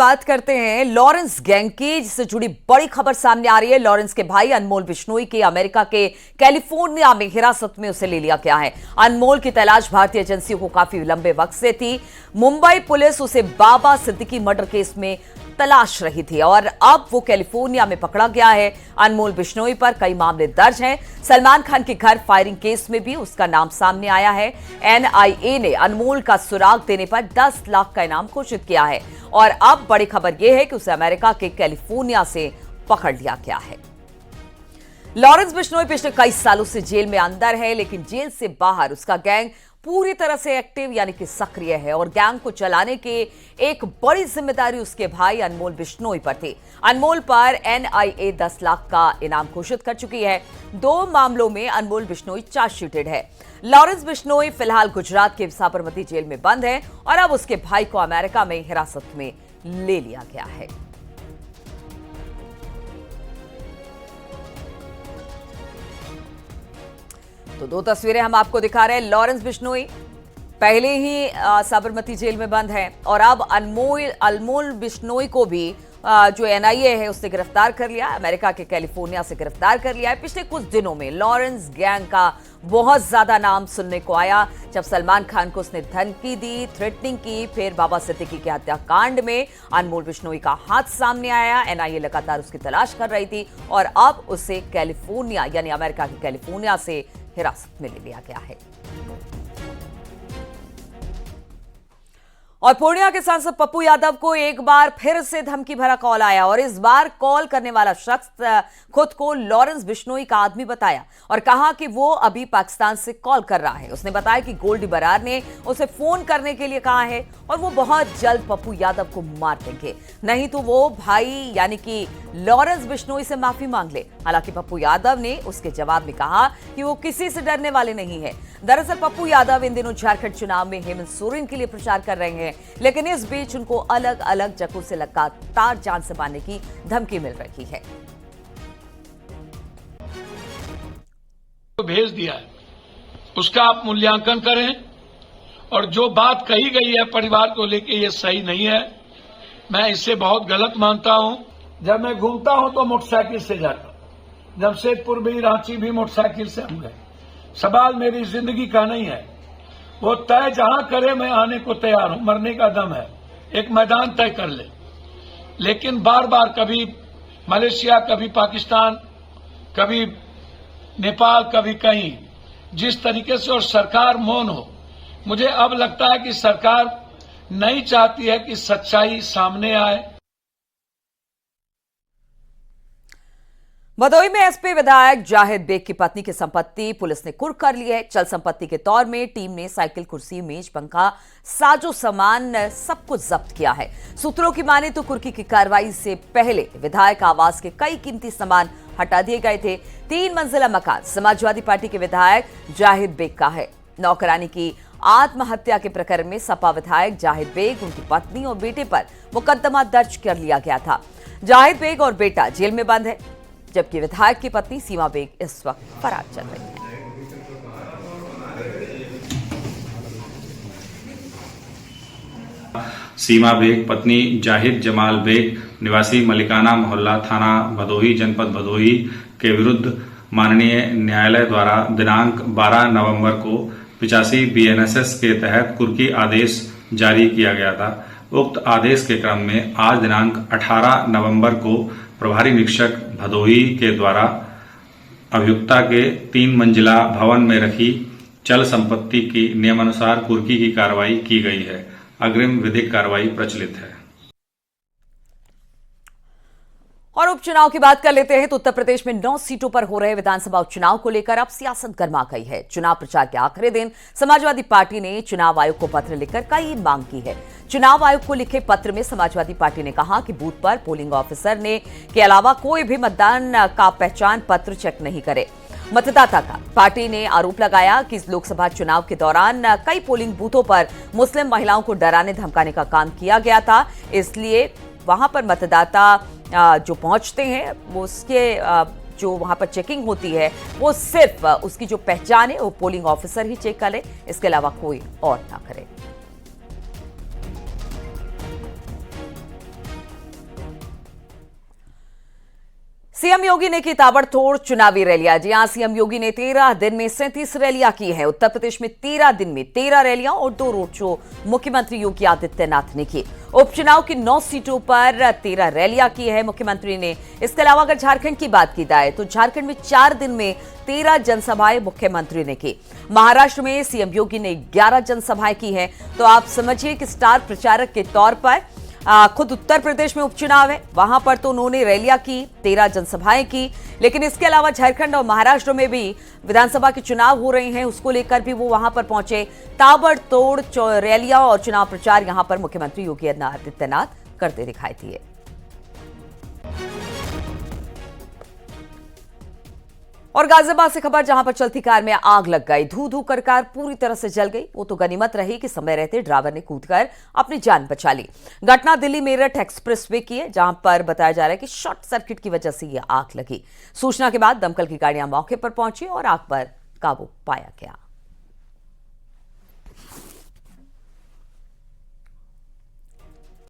बात करते हैं लॉरेंस गैंग की, जिससे जुड़ी बड़ी खबर सामने आ रही है। लॉरेंस के भाई अनमोल बिश्नोई के अमेरिका के कैलिफोर्निया में हिरासत में उसे ले लिया गया है। अनमोल की तलाश भारतीय एजेंसियों को काफी लंबे वक्त से थी। मुंबई पुलिस उसे बाबा सिद्दीकी मर्डर केस में तलाश रही थी और अब वो कैलिफोर्निया में पकड़ा गया है। अनमोल बिश्नोई पर कई मामले दर्ज हैं। सलमान खान के घर फायरिंग केस में भी उसका नाम सामने आया है। एनआईए ने अनमोल का सुराग देने पर 10 लाख का इनाम घोषित किया है और अब बड़ी खबर यह है कि उसे अमेरिका के कैलिफोर्निया से पकड़ लिया गया है। लॉरेंस बिश्नोई पिछले कई सालों से जेल में अंदर है, लेकिन जेल से बाहर उसका गैंग पूरी तरह से एक्टिव यानी कि सक्रिय है और गैंग को चलाने के एक बड़ी जिम्मेदारी उसके भाई अनमोल बिश्नोई पर थी। अनमोल पर एनआईए 10 लाख का इनाम घोषित कर चुकी है। 2 मामलों में अनमोल बिश्नोई चार्जशीटेड है। लॉरेंस बिश्नोई फिलहाल गुजरात के साबरमती जेल में बंद है और अब उसके भाई को अमेरिका में हिरासत में ले लिया गया है। तो 2 तस्वीरें हम आपको दिखा रहे हैं। लॉरेंस बिश्नोई पहले ही साबरमती जेल में बंद है और अब अनमोल बिश्नोई को भी जो एनआईए है उसने गिरफ्तार कर लिया, अमेरिका के कैलिफोर्निया से गिरफ्तार कर लिया है। पिछले कुछ दिनों में लॉरेंस गैंग का बहुत ज्यादा नाम सुनने को आया। जब सलमान खान को उसने धमकी दी, थ्रेटनिंग की, फिर बाबा सिद्दीकी के हत्याकांड में अनमोल बिश्नोई का हाथ सामने आया। एनआईए लगातार उसकी तलाश कर रही थी और अब उसे कैलिफोर्निया यानी अमेरिका की कैलिफोर्निया से हिरासत में ले लिया गया है। और पूर्णिया के सांसद पप्पू यादव को एक बार फिर से धमकी भरा कॉल आया और इस बार कॉल करने वाला शख्स खुद को लॉरेंस बिश्नोई का आदमी बताया और कहा कि वो अभी पाकिस्तान से कॉल कर रहा है। उसने बताया कि गोल्डी बरार ने उसे फोन करने के लिए कहा है और वो बहुत जल्द पप्पू यादव को मार देंगे, नहीं तो वो भाई यानी कि लॉरेंस बिश्नोई से माफी मांग ले। हालांकि पप्पू यादव ने उसके जवाब में कहा कि वो किसी से डरने वाले नहीं है। दरअसल पप्पू यादव इन दिनों झारखंड चुनाव में हेमंत सोरेन के लिए प्रचार कर रहे हैं, लेकिन इस बीच उनको अलग अलग जगहों से लगातार जान से मारने की धमकी मिल रही है। भेज दिया है, उसका आप मूल्यांकन करें और जो बात कही गई है परिवार को लेके ये सही नहीं है। मैं इससे बहुत गलत मानता हूं। जब मैं घूमता हूं तो मोटरसाइकिल से जाता हूं, जमशेदपुर भी, रांची भी मोटरसाइकिल से हम गए। सवाल मेरी जिंदगी का नहीं है, वो तय जहां करे मैं आने को तैयार हूं। मरने का दम है, एक मैदान तय कर ले। लेकिन बार बार कभी मलेशिया, कभी पाकिस्तान, कभी नेपाल, कभी कहीं, जिस तरीके से और सरकार मौन हो। मुझे अब लगता है कि सरकार नहीं चाहती है कि सच्चाई सामने आए। भदोही में एसपी विधायक जाहिद बेग की पत्नी की संपत्ति पुलिस ने कुर्क कर ली है। चल संपत्ति के तौर में टीम ने साइकिल, कुर्सी, मेज, पंखा, साजो सामान सब कुछ जब्त किया है। सूत्रों की माने तो कुर्की की कार्रवाई से पहले विधायक आवास के कई कीमती सामान हटा दिए गए थे। 3 मंजिला मकान समाजवादी पार्टी के विधायक जाहिद बेग का है। नौकरानी की आत्महत्या के प्रकरण में सपा विधायक जाहिद बेग, उनकी पत्नी और बेटे पर मुकदमा दर्ज कर लिया गया था। जाहिद बेग और बेटा जेल में बंद है, जबकि विधायक की पत्नी सीमा बेग इस वक्त फरार चल रही है। सीमा बेग पत्नी जाहिद जमाल बेग निवासी मलिकाना मोहल्ला, थाना भदोही, जनपद भदोही के विरुद्ध माननीय न्यायालय द्वारा दिनांक 12 नवंबर को 85 बीएनएसएस के तहत कुर्की आदेश जारी किया गया था। उक्त आदेश के क्रम में आज दिनांक 18 नवंबर को प्रभारी निरीक्षक भदोही के द्वारा अभियुक्ता के 3 मंजिला भवन में रखी चल संपत्ति की नियमानुसार कुर्की की कार्रवाई की गई है। अग्रिम विधिक कार्रवाई प्रचलित है। और उपचुनाव की बात कर लेते हैं तो उत्तर प्रदेश में 9 सीटों पर हो रहे विधानसभा उपचुनाव को लेकर अब सियासत गर्मा गई है। चुनाव प्रचार के आखिरी दिन समाजवादी पार्टी ने चुनाव आयोग को पत्र लिखकर कई मांग की है। चुनाव आयोग को लिखे पत्र में समाजवादी पार्टी ने कहा कि बूथ पर पोलिंग ऑफिसर ने के अलावा कोई भी मतदान का पहचान पत्र चेक नहीं करे मतदाता का। पार्टी ने आरोप लगाया कि इस लोकसभा चुनाव के दौरान कई पोलिंग बूथों पर मुस्लिम महिलाओं को डराने धमकाने का काम किया गया था, इसलिए वहां पर मतदाता जो पहुंचते हैं वो उसके जो वहां पर चेकिंग होती है वो सिर्फ उसकी जो पहचान है वो पोलिंग ऑफिसर ही चेक करे, इसके अलावा कोई और ना करे। सीएम योगी ने की ताबड़तोड़ चुनावी रैलियां। जी हां, सीएम योगी ने 13 दिन में 37 रैलियां की है। उत्तर प्रदेश में 13 दिन में 13 रैलियां और 2 रोड शो मुख्यमंत्री योगी आदित्यनाथ ने की। उपचुनाव की 9 सीटों पर 13 रैलियां की है मुख्यमंत्री ने। इसके अलावा अगर झारखंड की बात की जाए तो झारखंड में 4 दिन में 13 जनसभाएं मुख्यमंत्री ने की। महाराष्ट्र में सीएम योगी ने 11 जनसभाएं की है। तो आप समझिए कि स्टार प्रचारक के तौर पर खुद उत्तर प्रदेश में उपचुनाव है, वहां पर तो उन्होंने रैलियां की, 13 जनसभाएं की। लेकिन इसके अलावा झारखंड और महाराष्ट्र में भी विधानसभा के चुनाव हो रहे हैं, उसको लेकर भी वो वहां पर पहुंचे। ताबड़तोड़ रैलियां और चुनाव प्रचार यहां पर मुख्यमंत्री योगी आदित्यनाथ करते दिखाई दिए। और गाजियाबाद से खबर, जहां पर चलती कार में आग लग गई। धू धू कर कार पूरी तरह से जल गई। वो तो गनीमत रही कि समय रहते ड्राइवर ने कूदकर अपनी जान बचा ली। घटना दिल्ली मेरठ एक्सप्रेसवे की है, जहां पर बताया जा रहा है कि शॉर्ट सर्किट की वजह से यह आग लगी। सूचना के बाद दमकल की गाड़ियां मौके पर पहुंची और आग पर काबू पाया गया।